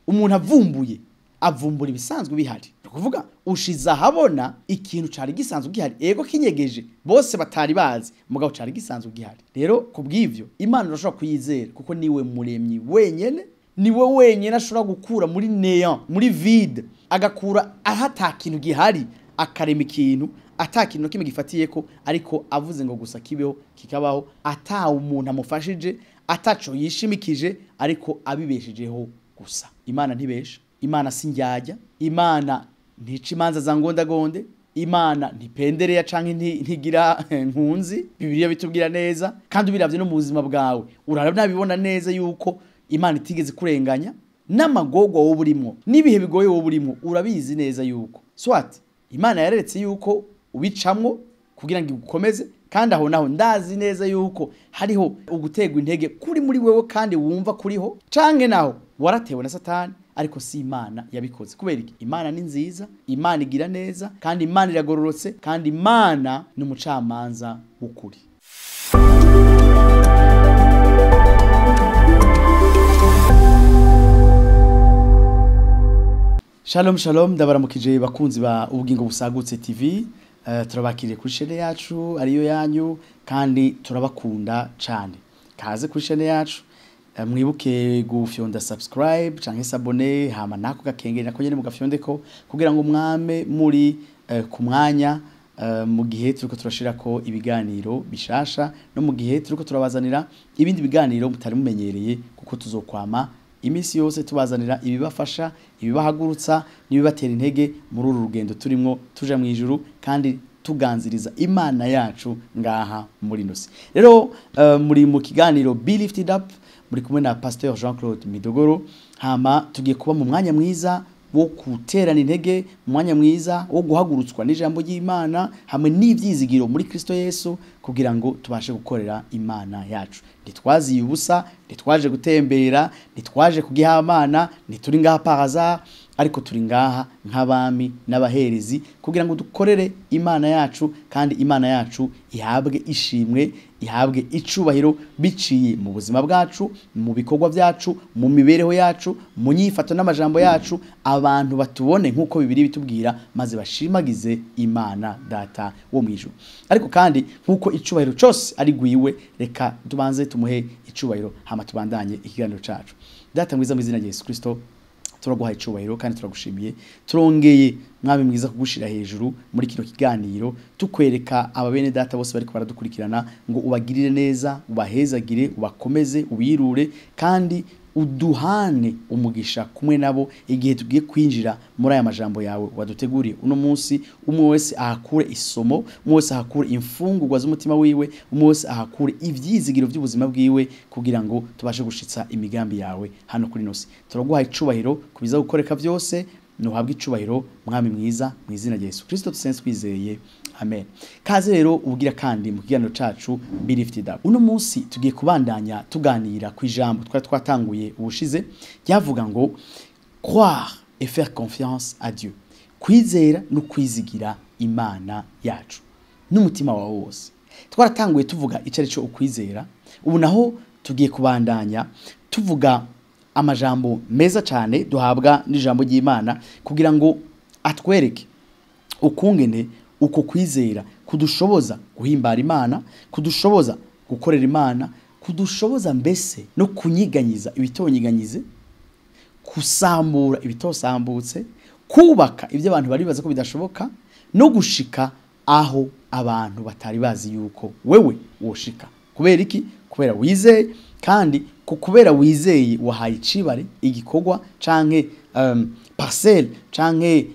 umuntu avumbura ibisanzwe bihari kuvuga ushiza habona ikintu cari gisanzwe gihari ego kinyegeje bose batari bazi mugabo cari gisanzwe gihari rero kubw'ivyo Imana urashobora kuyizera kuko niwe muremyi wenyene niwe wenyene ashobora gukura muri néant muri vide agakura ahata kintu gihari akarema ikintu atakintu kimwe gifatiyeko ariko avuze ngo gusa kibeho kikabaho ata umuntu amufashije ataco yishimikije ariko abibeshejeho gusa Imana ntibesha Imana sinjyajya Imana ntica imanza za ngondagonde Imana ntipendereya canke ntigira nkunzi Bibiliya bitubwira neza kandi ubiravye no mu buzima bwawe urabona neza yuko Imana itigeze kurenganya n'amagogwa wo burimo nibihe bigoye wo burimo urabizi neza yuko swat Imana yareretse yuko ubicamwo kugira ngo ukomeze kandi aho naho ndazi neza yuko hariho ugutegwa intege kuri muri wewe kandi wumva kuriho canke naho waratewe na Satani ariko si Imana yabikoze kubera iki Imana ni nziza Imana igira neza kandi Imana iragororotse kandi Imana ni umucamanza w'ukuri. Shalom ndabaramukije bakunzi ba Ubugingo Busagutse TV turabakiriye kuri chaîne yacu ariyo yanyu kandi turabakunda cyane kaze kuri chaîne yacu mwibuke gufyonda subscribe canke s'abonner hama nako gakengera nako nyene mugafyondeko kugira ngo mwame muri ku mwanya mu gihe turiko turashirako ibiganiro bishasha no mu gihe turiko turabazanira ibindi biganiro mutari mumenyereye kuko tuzokwama imisi yose tubazanira ibibafasha ibibahagurutsa nibibatera intege muri uru rugendo turimo tuja mu ijuru kandi tuganziriza Imana yacu ngaha muri nosi rero muri mu kiganiro Be Lifted Up muri kumwe na Pasteur Jean-Claude Midogoro hama tugiye kuba mu mwanya mwiza wo kuterana intege mu mwanya mwiza wo guhagurutswa n'ijambo ry'Imana hamwe n'ivyizigiro muri Kristo Yesu kugira ngo tubashe gukorera Imana yacu ntitwaziye ubusa ntitwaje gutembera ntitwaje kugihamana ntituri ngaha paraza ariko turi ngaha nk'abami n'abaherezi kugira ngo dukorere Imana yacu kandi Imana yacu ihabwe ishimwe ihabwe icubahiro biciye mu buzima bwacu mu bikorwa byacu mu mibereho yacu mu nyifato n'amajambo yacu abantu batubone nkuko Bibiliya bitubwira maze bashimagize Imana data wo mwijuru ariko kandi nkuko icubahiro cyose ari gwiwe reka tubanze tumuhe icubahiro hama tubandanye ikiganiro cacu data mwiza mu izina rya Yesu Kristo turaguhaye icubahiro kandi turagushimiye turongeye mwami mwiza kugushira hejuru muri kino kiganiro tukwereka ababene data bose bariko baradukurikirana ngo ubagirire neza ubahezagire ubakomeze ubirure kandi uduhane umugisha kumwe nabo igihe tugiye kwinjira muri aya majambo yawe waduteguriye uno munsi umwe wese ahakure isomo umwe wese ahakure imfungurwa z'umutima wiwe umwe wese ahakure ivyizigiro by'ubuzima bwiwe kugira ngo tubashe gushitsa imigambi yawe hano kuri nosi turaguhaye icubahiro kubiza gukoreka byose nuhabwe icubahiro mwami mwiza mu izina rya Yesu Kristo tusenze twizeye amen kaze rero ubugira kandi mu kiganiro cacu Be Lifted Up uno munsi tugiye kubandanya tuganira ku ijambo twatanguye ubushize ryavuga ngo croire et faire confiance à Dieu kwizera no kwizigira Imana yacu n'umutima wawe wose twaratanguye tuvuga icari cyo ukwizera ubu naho tugiye kubandanya tuvuga amajambo meza cyane duhabwa n'ijambo ry'Imana kugira ngo atwereke ukungene uko kwizera kudushoboza guhimbara Imana kudushoboza gukorera Imana kudushoboza mbese no kunyiganyiza ibitonyiganyize kusambura ibitosambutse kubaka ibyo abantu bari baza ko bidashoboka no gushika aho abantu batari bazi yuko wewe woshika kubera iki kubera wizeye kandi kubera wizeye wahaye icibare igikorwa canke parcelle canke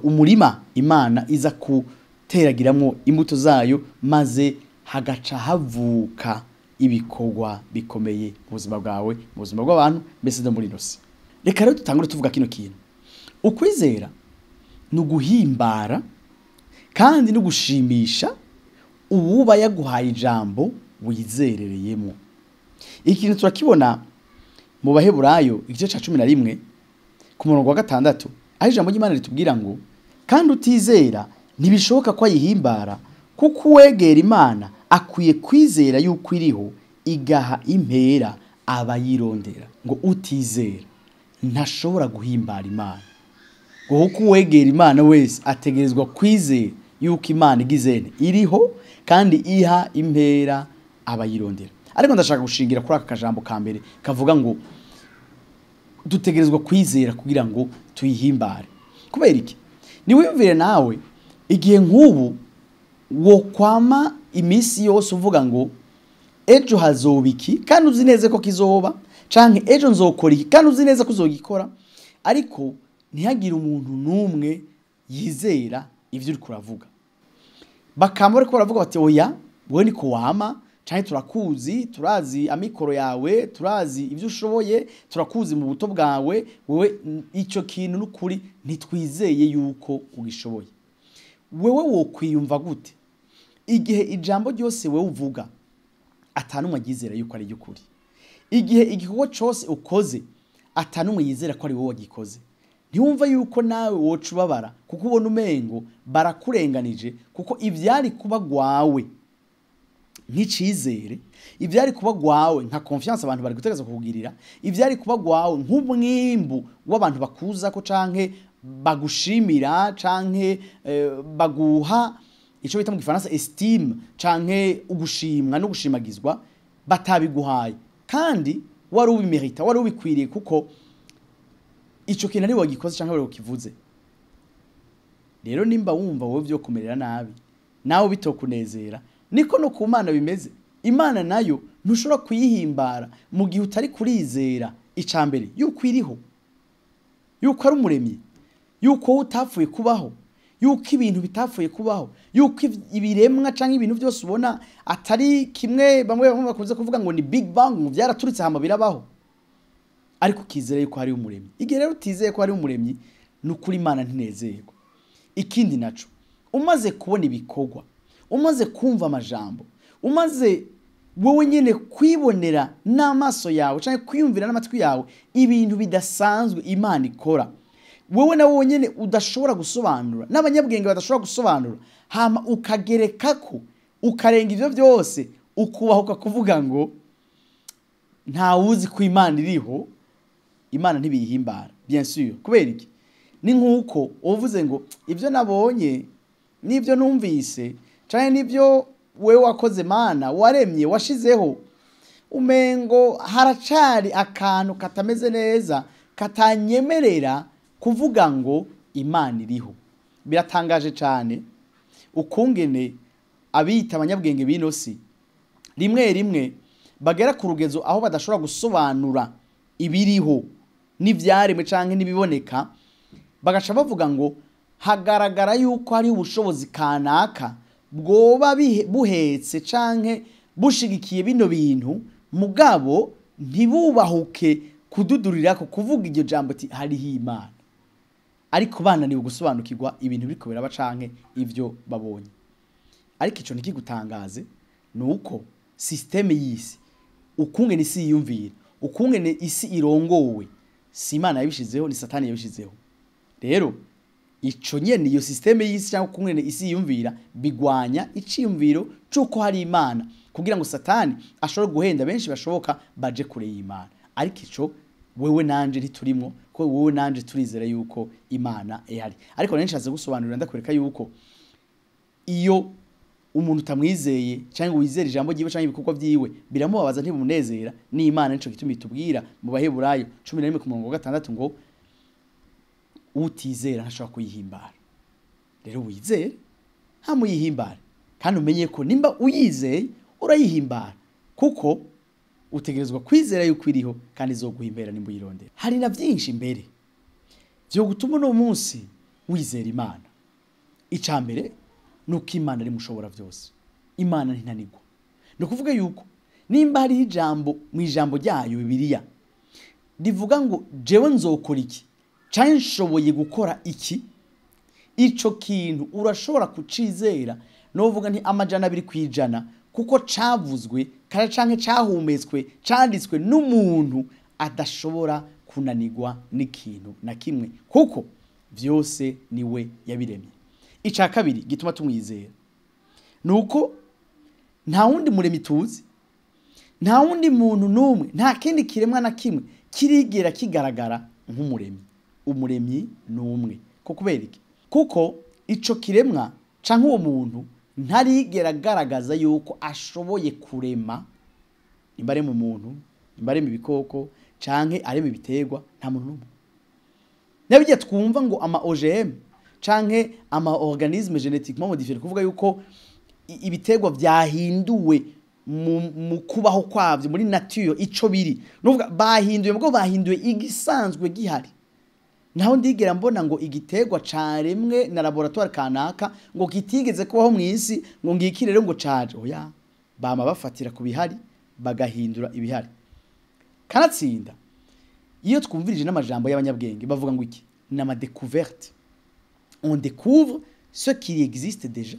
umurima Imana iza kuteragiramo imbuto zayo maze hagaca havuka ibikorwa bikomeye mu buzima bwawe mu buzima bw'abantu mbese no muri nosi reka rero tutangure tuvuga kino kintu ukwizera nuguhimbara kandi no gushimisha ububa yaguhaye ijambo wizerereyemo ikintu turakibona mu Baheburayo igice ca 11 ku murongo wa 6 aho ijambo ry'Imana ritubwira ngo kandi utizera ntibishoboka ko ayihimbara kuko uwegera Imana akwiye kwizera yuko iriho igaha impera abayirondera ngo utizera ntashobora guhimbara Imana ngo kuko uwegera Imana wese ategerezwa kwizera yuko Imana igizene iriho kandi iha impera abayirondera. Ariko ndashaka gushingira kuri aka kajambo ka mbere kavuga ngo dutegerezwa kwizera kugira ngo tuyihimbare. Kubera iki? Ni wiyumvire nawe igihe nk'ubu wo kwama imisi yose uvuga ngo ejo hazobiki kandi uzi neza ko kizoba, canke ejo nzokora iki kandi uzi neza ko uzogikora, ariko ntihagire umuntu numwe yizera ivyo uri kuravuga. Bakamba bariko baravuga bati oya wewe niko wama, canke turakuzi, turazi amikoro yawe, turazi ivyo ushoboye, turakuzi mu buto bwawe, wewe ico kintu n'ukuri ntitwizeye yuko ugishoboye. Wewe wo kwiyumva gute igihe ijambo ryose wewe uvuga atanumwe yizera yuko ari y'ukuri? Igihe igikorwa cyose ukoze atanumwe yizera ko ari wowe wagikoze, ntiwumva yuko nawe woca ubabara kuko ubona umengo barakurenganije, kuko ivyari kuba gwawe nk'icizere, ivyari kuba gwawe nka confiance abantu bari gutegeza kukugirira, ivyari kuba gwawe nk'umwimbu w'abantu bakuza ko canke bagushimira canke baguha ico bita mu Gifaransa estime canke ugushimwa no gushimagizwa, batabiguhaye kandi wari ubimerita, wari ubikwiriye kuko ico kintu ari wagikoze canke wari ukivuze. Rero nimba wumva wowe byo kumerera nabi nawe bitokunezera, niko no ku Mana bimeze. Imana nayo ntushobora kuyihimbara mu gihe utari kurizera icambere yuko iriho, yuko ari umuremyi, yuko utapfuye kubaho, yuko ibintu bitapfuye kubaho, yuko ibiremwa canke ibintu byose ubona atari kimwe bamwe bakunze kuvuga ngo ni Big Bang, mu byaraturitse hama birabaho, ariko kizera yuko hari umuremyi. Igihe rero utizeye ko hari umuremyi n'ukuri Imana ntinezerwa. Ikindi naco umaze kubona ibikorwa, umaze kumva amajambo, umaze wowe nyene kwibonera n'amaso yawe canke kwiyumvira n'amatwi yawe ibintu bidasanzwe Imana ikora, wowe na wowe nyene udashobora gusobanura, n'abanyabwenge badashobora gusobanura, hama ukagerekako ukarenga ivyo byose ukubahuka kuvuga ngo nta wuzi ko Imana iriho, Imana ntibiyihimbara. Bien sûr, kubera iki? Ni nkuko uvuze ngo ivyo nabonye n'ivyo numvise canke n'ivyo wewe wakoze Mana waremye washizeho, umengo haracari akantu katameze neza katanyemerera kuvuga ngo Imana iriho. Biratangaje cyane ukungene abita abanyabwenge binosi rimwe rimwe bagera ku rugezo aho badashobora gusobanura ibiriho n'ivyaremwe canke n'ibiboneka, bagaca bavuga ngo hagaragara yuko hari ubushobozi kanaka bwoba buhetse canke bushigikiye bino bintu, mugabo ntibubahuke kududurira ko kuvuga iryo jambo ati hariho Imana, ariko bananiwe gusobanukirwa ibintu biriko biraba canke ivyo babonye. Ariko ico nikigutangaze nuko systeme y'isi ukungene isi yiyumvira, ukungene isi irongowe, si Imana yabishizeho, ni Satani yabishizeho. Rero ico nyene iyo systeme y'isi cyangwa ukungene isi yiyumvira bigwanya iciyumviro cuko hari Imana, kugira ngo Satani ashobore guhenda benshi bashoboka baje kure y'Imana. Ariko ico wewe nanje ntiturimwo, ko wewe nanje turizera yuko Imana ihari. Ariko nanje nshaze gusobanurira ndakwereka yuko iyo umuntu utamwizeye cyangwa wizera ijambo ryiwe cyangwa ibikorwa byiwe biramubabaza ntibumunezera, ni Imana nico gituma itubwira mu Baheburayo 11:6 ngo utizera ntashobora kuyihimbara. Rero wizere hamuyihimbare kandi umenye ko nimba uyizeye urayihimbara, kuko utegerezwa kwizera yuko iriho kandi izoguhimbera nimba uyirondera. Hari na byinshi imbere byo gutuma no munsi wizera Imana. Icambere nuko Imana ari mushobora byose, Imana ntinanirwa. No kuvuga yuko nimba hari ijambo mu ijambo ryayo Bibiliya rivuga ngo jewe nzokora iki canke nshoboye gukora iki, ico kintu urashobora kucizera no vuga nti 200% kuko cavuzwe kandi canke cahumetswe canditswe n'umuntu adashobora kunanirwa n'ikintu na kimwe, kuko vyose niwe yabiremye. Ica kabiri gituma tumwizera nuko nta wundi muremyi tuzi, nta wundi muntu numwe, nta kindi kiremwa na kimwe kirigera kigaragara nk'umuremyi. Umuremyi ni umwe. Ko kubera iki? Kuko ico kiremwa canke uwo muntu ntarigera agaragaza yuko ashoboye kurema, imbare mu muntu, imbare mu bikoko canke arema ibiterwa, nta muntu n'umwe. Nabijya twumva ngo ama OGM canke ama organisme génétiquement modifié, kuvuga yuko ibiterwa vyahinduwe mu kubaho kwavyo muri nature ico biri. Nuvuga bahinduye mugabo bahinduye igisanzwe gihari. Naho ndigera mbona ngo igiterwa caremwe na laboratoire kanaka ngo kitigeze kubaho mu isi ngo ngiki rero ngo caje. Oya, bama bafatira ku bihari bagahindura ibihari. Kanatsinda iyo twumvirije n'amajambo y'abanyabwenge bavuga ngo iki? Nama découverte. On découvre ce qui existe déjà.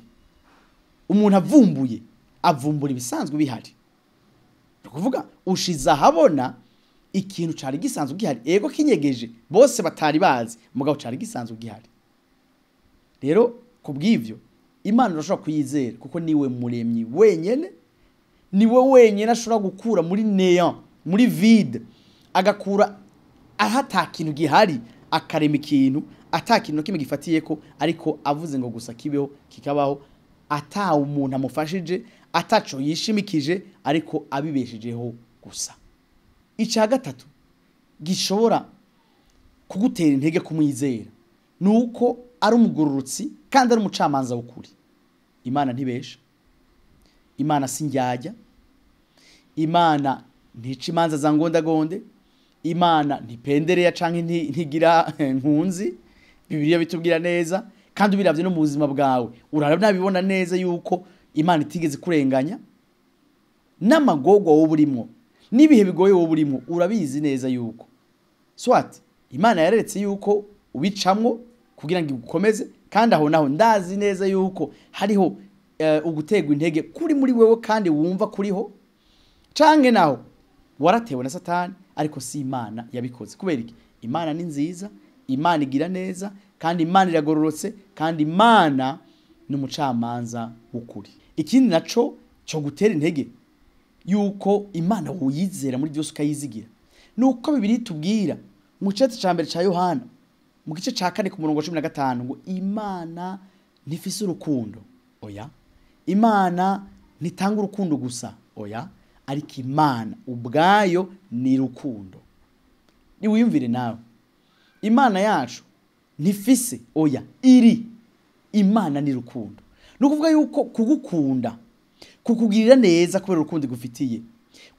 Umuntu avumbura ibisanzwe bihari. Kuvuga ushiza habona ikintu cari gisanzwe gihari, ego kinyegeje bose batari bazi, mugabo cari gisanzwe gihari. Rero kubw'ivyo Imana urashobora kuyizera kuko niwe muremyi wenyene, niwe wenyene ashobora gukura muri néant, muri vide, agakura ahata kintu gihari, akarema ikintu atakintu kimwe gifatiyeko, ariko avuze ngo gusa kibeho kikabaho, ata umuntu amufashije, ataco yishimikije, ariko abibeshejeho gusa. Ica gatatu gishobora kugutera intege kumwizera nuko ari umugororotsi kandi ari umucamanza w'ukuri. Imana ntibesha, Imana sinjyajya, Imana ntica imanza za ngondagonde, Imana ntipendereya canke ntigira nkunzi. Bibiliya bitubwira neza, kandi ubiravye no mu buzima bwawe urabona neza yuko Imana itigeze kurenganya. N'amagorwa wowe urimo, n'ibihe bigoye wowe urimo, urabizi neza yuko swat Imana yareretse yuko ubicamwo kugira ngo igukomeze, kandi aho naho ndazi neza yuko hariho ugutegwa intege kuri muri wewe kandi wumva kuriho, canke naho waratewe na Satani, ariko si Imana yabikoze. Kubera iki? Imana ni nziza, Imana igira neza, kandi Imana iragororotse, kandi Imana ni umucamanza w'ukuri. Ikindi naco cyo gutera intege yuko Imana uyizera muri byose ukayizigira, nuko Bibiliya tubwira mu cete ca mbere ca Yohana mu gice ca 4 ku murongo wa 15 ngo Imana ntifise urukundo. Oya, Imana ntitanga urukundo gusa, oya, ariko Imana ubwayo ni rukundo. Ni wiyumvire nawe, Imana yacu ntifise, oya, iri. Imana ni rukundo. Nukuvuga yuko kugukunda, kukugirira neza kubera urukundo gufitiye,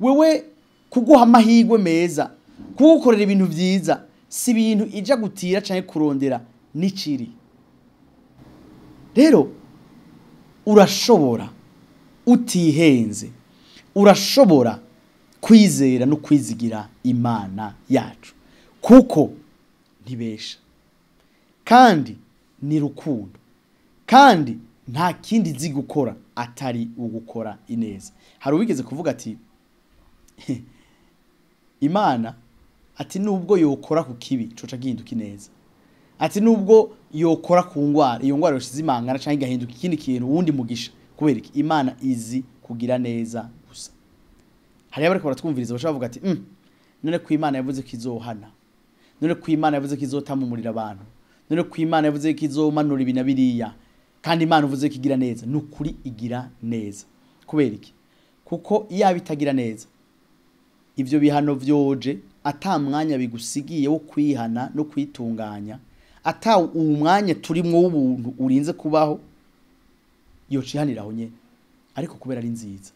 wewe kuguha amahirwe meza, kugukorera ibintu vyiza, si ibintu ija gutira canke kurondera, niciri. Rero urashobora utihenze, urashobora kwizera no kwizigira Imana yacu kuko ntibesha, kandi ni rukundo, kandi nta kindi zi gukora atari ugukora ineza. Hari ubigeze kuvuga ati Imana ati nubwo yokora ku kibi coca gihinduka ineza, ati nubwo yokora ku ngwara, iyo ngwara yoshize imangana canke gahinduka ikindi kintu wundi mugisha. Kubera iki? Imana izi kugira neza gusa. Hari abariko baratwumviriza bashaka bavuga ati none ko Imana yavuze ko izohana, none ko Imana yavuze ko izotamumurira abantu, none ko Imana yavuze ko izomanura ibinabiriya, kandi Imana uvuze ko igira neza. Nukuri igira neza. Kubera iki? Kuko iyo abitagira neza, ivyo bihano vyoje ata mwanya bigusigiye wo kwihana no kwitunganya, ata umwanya turimwo w'ubuntu urinze kubaho, yocihaniraho nyene. Ariko kubera ari nziza,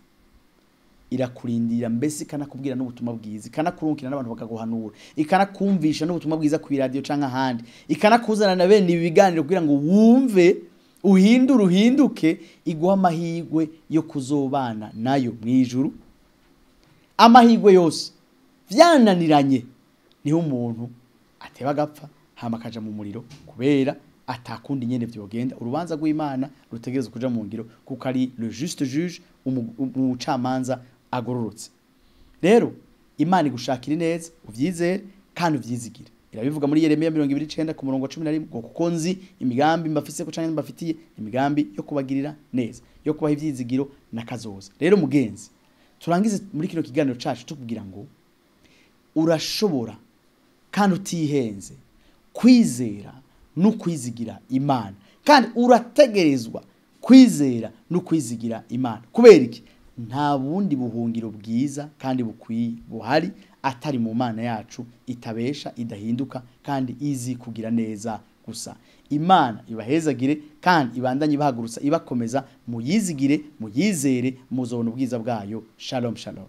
irakurindira, mbese ikanakubwira n'ubutumwa bwiza, ikanakurunkira n'abantu bakaguhanura, ikanakumvisha n'ubutumwa bwiza ku radio canke ahandi, ikanakuzana na bene ibi biganiro kugira ngo wumve, uhinduke, iguha amahirwe yo kuzobana nayo mwijuru. Amahirwe yose vyananiranye niho umuntu ateba agapfa hama akaja mu muriro, kubera atakundi nyene vyogenda. Urubanza rw'Imana rutegerezwa kuja mu ngiro kuko ari le juste juge, umucamanza agororotse. Rero Imana igushakira neza, uvyizere kandi uvyizigire. Irabivuga muri Yeremiya 29 ku murongo wa 11 ngo kuko nzi imigambi mbafise ko canke mbafitiye imigambi yo kubagirira neza, yo kubaha ivyizigiro nakazoza. Rero mugenzi, turangize muri kino kiganiro cacu tukubwira ngo urashobora kandi utihenze kwizera no kwizigira Imana kandi urategerezwa kwizera no kwizigira Imana kubera iki nta bundi buhungiro bwiza kandi bukwiye buhari atari mu Mana yacu itabesha idahinduka kandi izi kugira neza gusa Imana ibahezagire kandi ibandanye ibahagurutsa ibakomeza muyizigire muyizere muzobona ubwiza bwayo shalom shalom